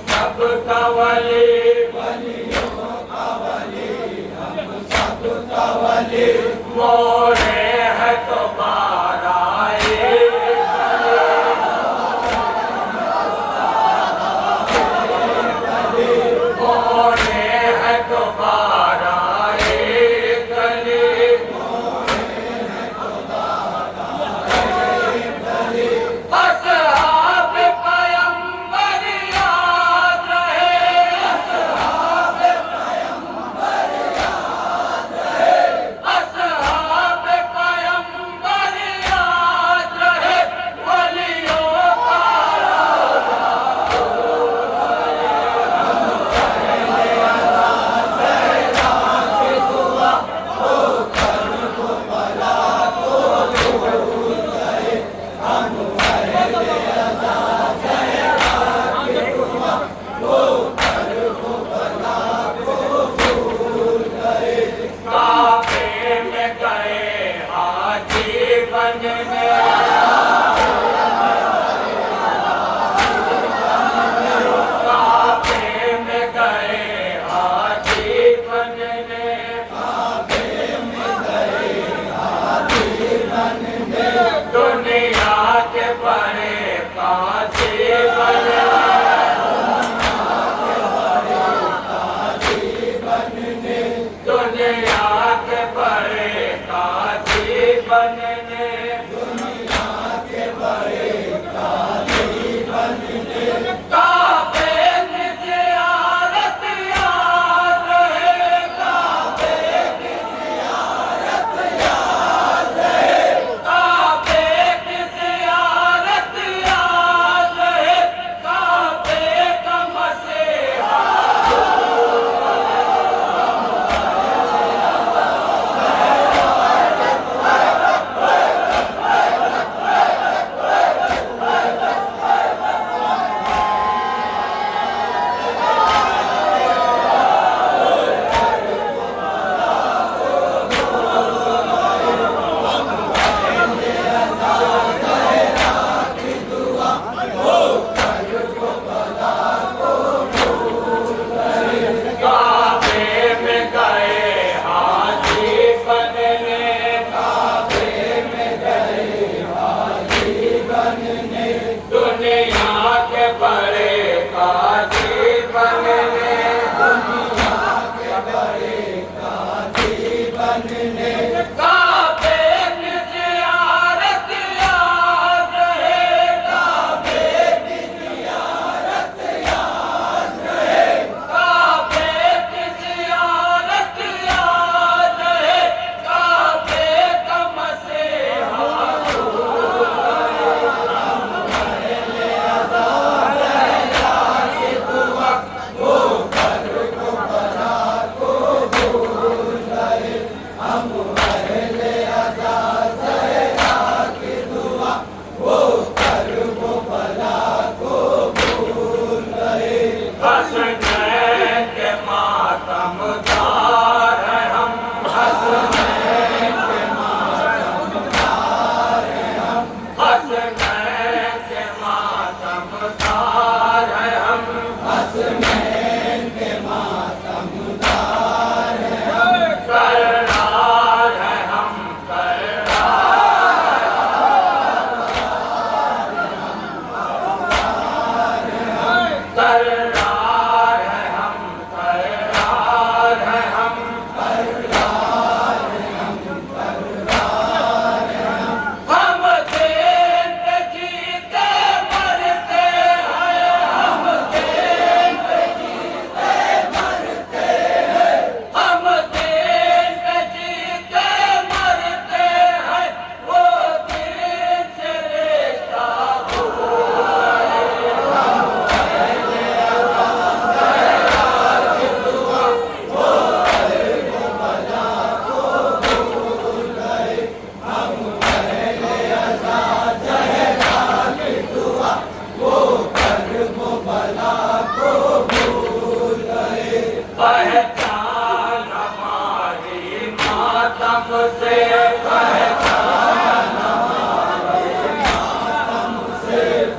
सब कवली मोरे है तुम्हारा मोरे है तुम्हारा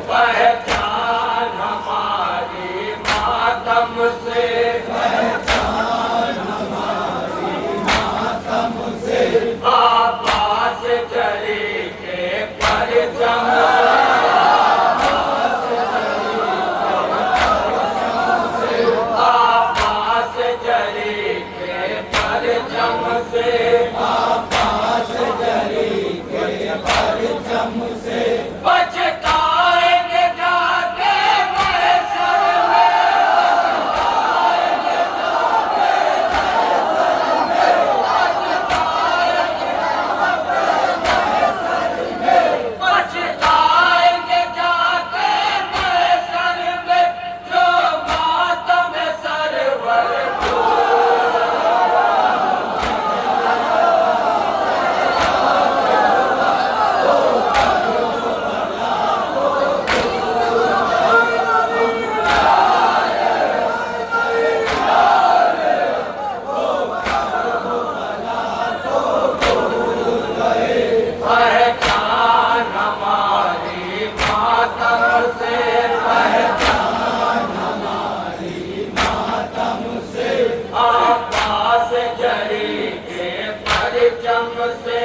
पहचान हमारी मातम से आकाश चली के परचम आकाश चली के परचम से पछताएंगे जाके महशर में पछताएंगे जाके महशर में जो मातम सरवर पहचान हमारी मातम से आकाश जरी के परचम से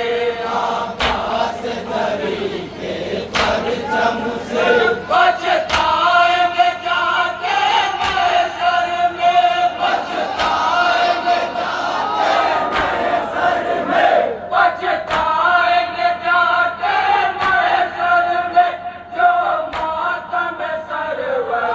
पछताएंगे जाके महशर में पछताएंगे जाके महशर में पछताएंगे जाके महशर में जो मातम सरवर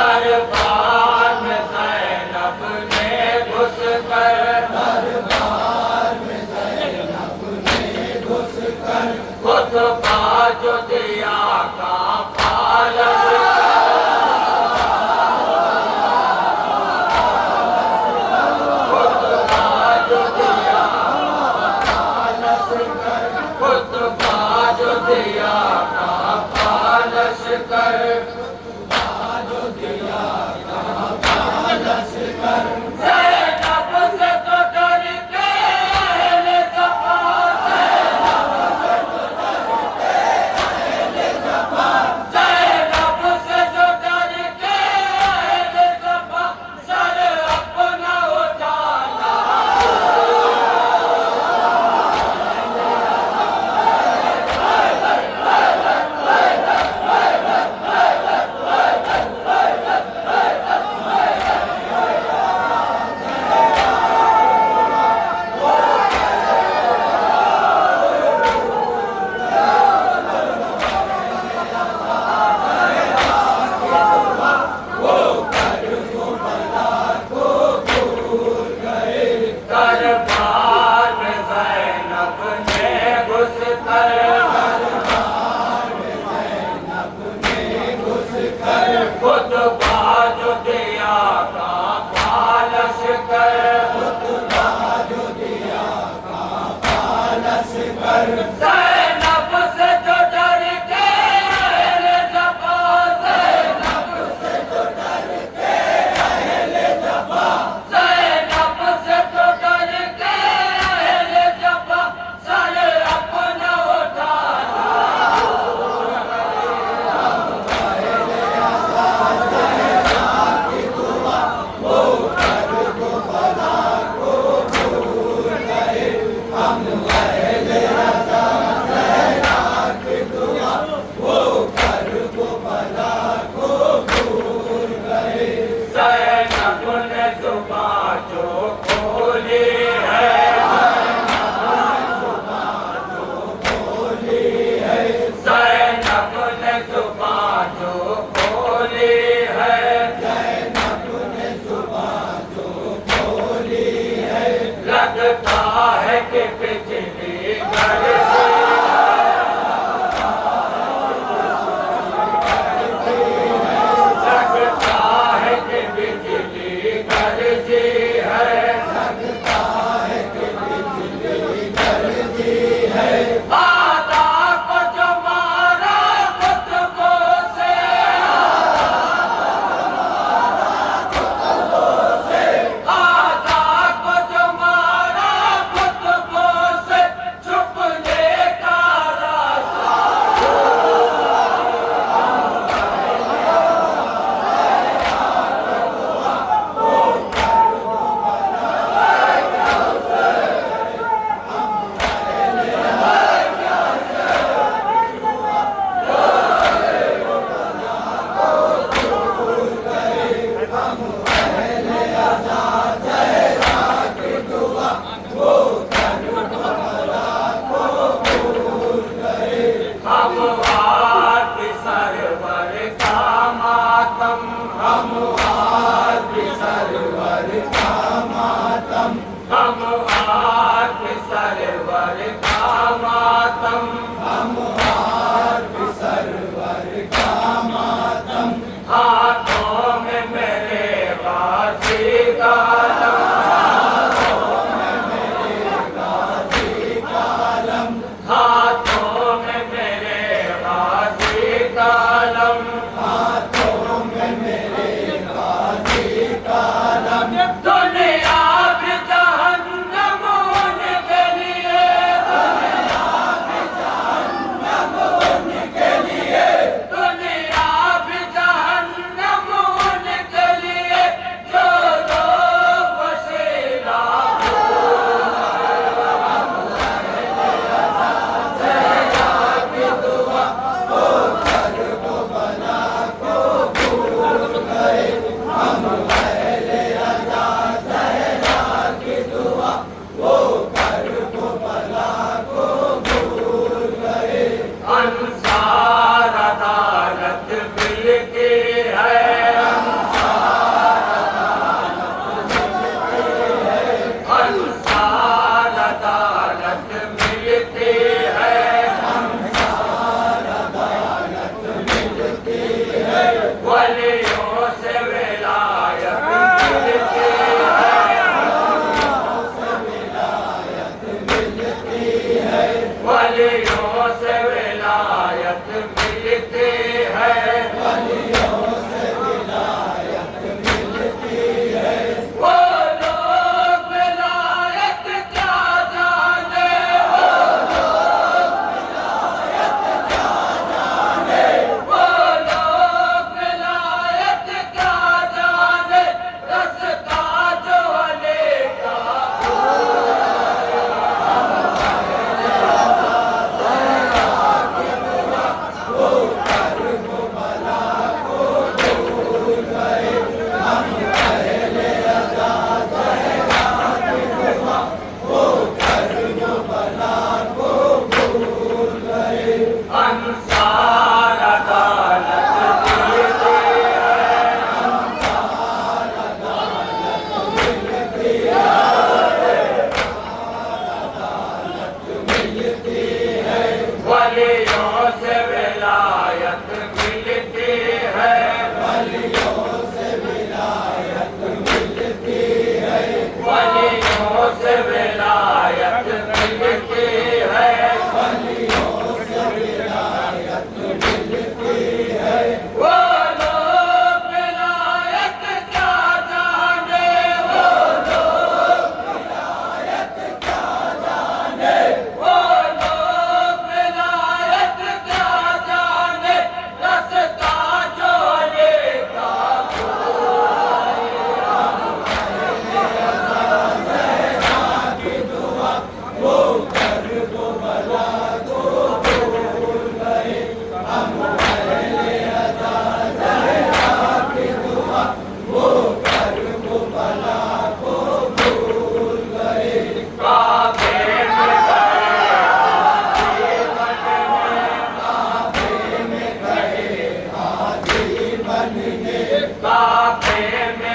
दरबार में ज़ैनब ने घुस कर दरबार में ज़ैनब ने घुस कर खुतबा जो दिया का पालस खुतबा जो दिया का पालस कर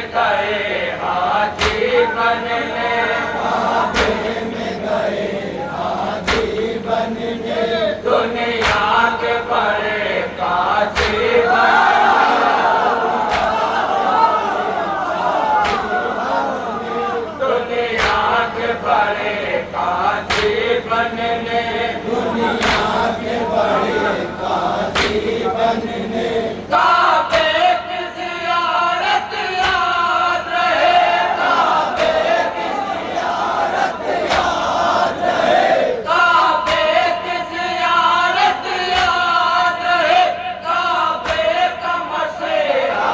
में गए हाजी बनने, काबे में गए हाजी बनने, दुनिया के बड़े काजी बनने, दुनिया के बड़े काजी बनने, दुनिया के बड़े काजी बनने, काबे की ज़ियारत याद रहे, काबे की ज़ियारत याद रहे, काबे की ज़ियारत याद रहे, काबे का मसीहा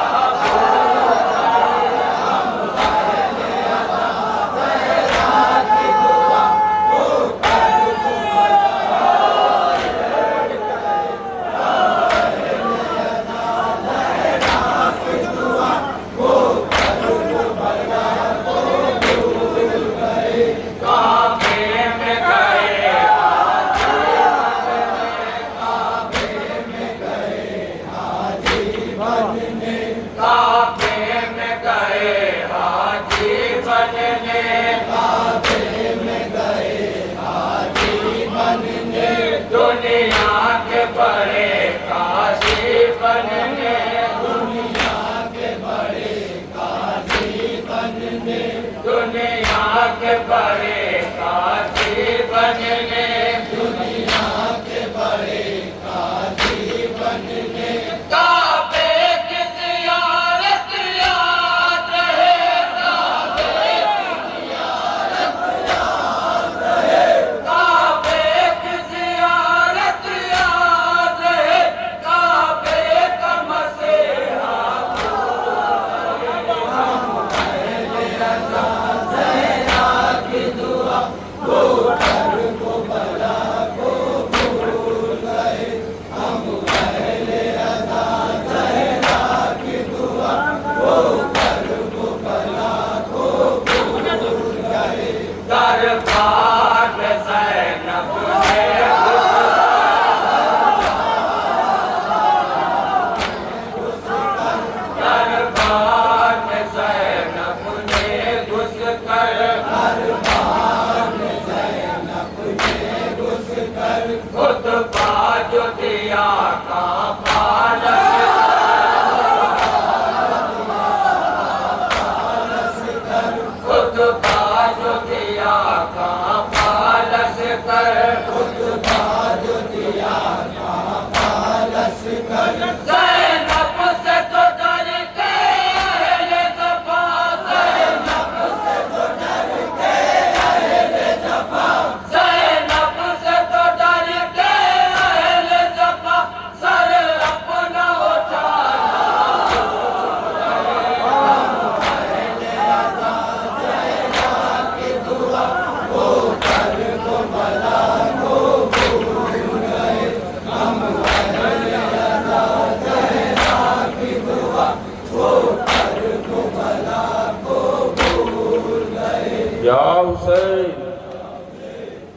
काबे में गए हाजी बनने, काबे में गए हाजी बनने, दुनिया के बड़े काजी बनने, दुनिया के बड़े काजी बनने, दुनिया के बड़े काजी बनने, दुनिया के बड़े काजी बनने, काबे की ज़ियारत याद रहे, काबे की ज़ियारत याद रहे, काबे की ज़ियारत याद रहे, काबे का मसीहा अहले रज़ा ज़हरा की दुआ वो कर को बला को भूल गए, हम अहले रज़ा ज़हरा की दुआ वो कर को बला को भूल गए, दरबार में ज़ैनब है दरबार में ज़ैनब ने घुस कर, दरबार में ज़ैनब ने घुस कर, खुतबा जो दिया का पालस कर, खुतबा जो दिया का पालस कर, खुतबा जो दिया का पालस कर, ज़ैनब से तो डर के अहले ज़फ़ा, ज़ैनब से तो डर के अहले ज़फ़ा, ज़ैनब से तो डर के अहले ज़फ़ा, सर अपना उठाना अहले रज़ा ज़हरा की दुआ वो कर को बला को भूल गए, हम अहले रज़ा ज़हरा की दुआ वो कर को बला को भूल गए। या हुसैन